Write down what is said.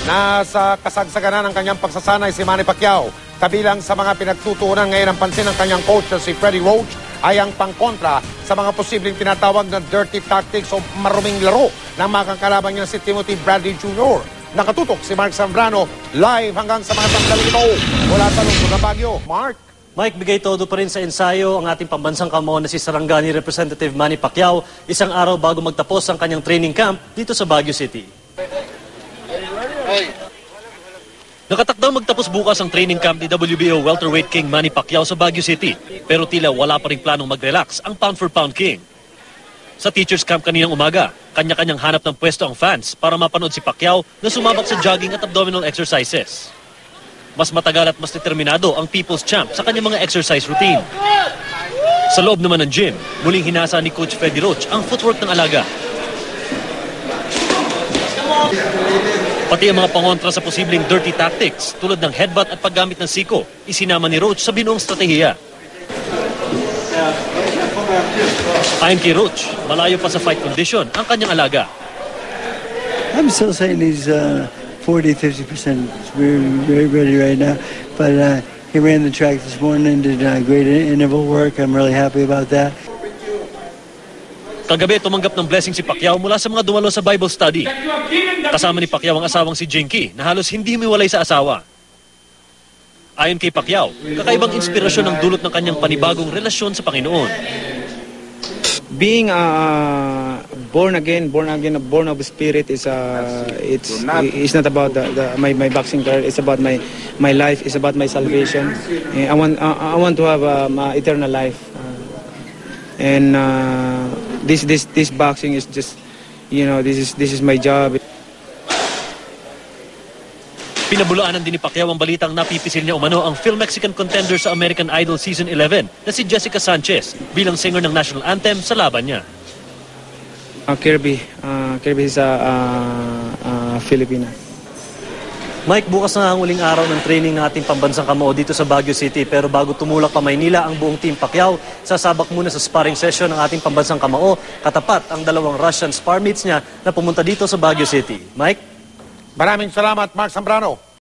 Nasa kasagsagan ng kanyang pagsasanay si Manny Pacquiao. Kabilang sa mga pinagtutuunan ngayon ng pansin ng kanyang coach na si Freddie Roach ay ang pangkontra sa mga posibleng tinatawag na dirty tactics o maruming laro ng mga kalaban niya si Timothy Bradley Jr. Nakatutok si Mark Zambrano live hanggang sa mga sandali ito mula sa lungsod ng Baguio. Mark? Mike, bigay todo pa rin sa ensayo ang ating pambansang kamao na si Sarangani Representative Manny Pacquiao isang araw bago magtapos ang kanyang training camp dito sa Baguio City. Nakatakdang magtapos bukas ang training camp ni WBO welterweight king Manny Pacquiao sa Baguio City, pero tila wala pa rin planong mag-relax ang pound-for-pound king. Sa teachers camp kaninang umaga, kanya-kanyang hanap ng pwesto ang fans para mapanood si Pacquiao na sumabak sa jogging at abdominal exercises. Mas matagal at mas determinado ang People's Champ sa kanyang mga exercise routine. Sa loob naman ng gym, muling hinasa ni Coach Freddie Roach ang footwork ng alaga. Pati ang mga pangontra sa posibleng dirty tactics tulad ng headbutt at paggamit ng siko, isinama ni Roach sa binuong strategiya. Ayon kay Roach, malayo pa sa fight condition ang kanyang alaga. I'm still saying he's 40-50% very ready right now, but he ran the track this morning, did great interval work. I'm really happy about that. Kagabi, tumanggap ng blessing si Pacquiao mula sa mga dumalo sa Bible study. Kasama ni Pacquiao ang asawang si Jinky na halos hindi humiwalay sa asawa. Ayon kay Pacquiao, kakaibang inspirasyon ang dulot ng kanyang panibagong relasyon sa Panginoon. Being born of the Spirit is it's not about my boxing career. It's about my life. It's about my salvation. I want to have eternal life, and this boxing is just, this is my job. Pinabulaanan din ni Pacquiao ang balitang napipisil niya umano ang Phil Mexican contender sa American Idol Season 11 na si Jessica Sanchez bilang singer ng national anthem sa laban niya. Kirby is Filipina. Mike, bukas na ang uling araw ng training ng ating pambansang kamao dito sa Baguio City. Pero bago tumulak pa Maynila ang buong team Pacquiao, sasabak muna sa sparring session ng ating pambansang kamao. Katapat ang dalawang Russian spar mates niya na pumunta dito sa Baguio City. Mike? Maraming salamat, Mark Zambrano.